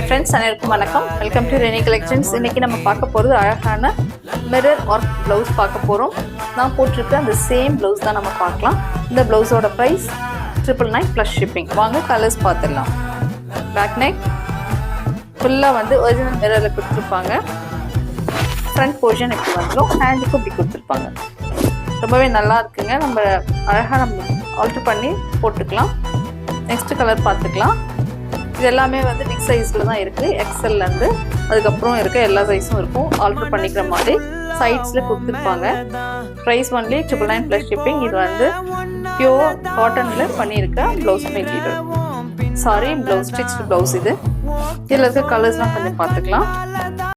Friends அனைவருக்கும் வணக்கம். Welcome to Rennie collections. இன்றைக்கி நம்ம பார்க்க போகிறது அழகான மிரர் ஒர்க் ப்ளவுஸ் பார்க்க போகிறோம். நான் போட்டிருக்க அந்த சேம் ப்ளவுஸ் தான் நம்ம பார்க்கலாம். இந்த ப்ளவுஸோட ப்ரைஸ் 999 ப்ளஸ் ஷிப்பிங். வாங்க கலர்ஸ் பார்த்துடலாம். பேக் நெக் ஃபுல்லாக வந்து ஒரிஜினல் மிரரில் கொடுத்துருப்பாங்க. ஃப்ரண்ட் போர்ஷன் இப்படி வந்துடும், ஹேண்டுக்கும் இப்படி கொடுத்துருப்பாங்க. ரொம்பவே நல்லா இருக்குங்க. நம்ம அழகாக நம்ம ஆல்ட்ரு பண்ணி போட்டுக்கலாம். நெக்ஸ்ட் கலர் பார்த்துக்கலாம். இது எல்லாமே வந்து பிக் சைஸில் தான் இருக்குது. எக்ஸ்எல்லேருந்து அதுக்கப்புறம் இருக்க எல்லா சைஸும் இருக்கும். ஆல்ட்ரு பண்ணிக்கிற மாதிரி சைட்ஸில் கொடுத்துருப்பாங்க. Price only 999 plus shipping. இது வந்து பியூர் காட்டனில் பண்ணியிருக்க blouse material, blouse stitch blouse. இது இதில் இருக்க கலர்ஸ்லாம் கொஞ்சம் பார்த்துக்கலாம்.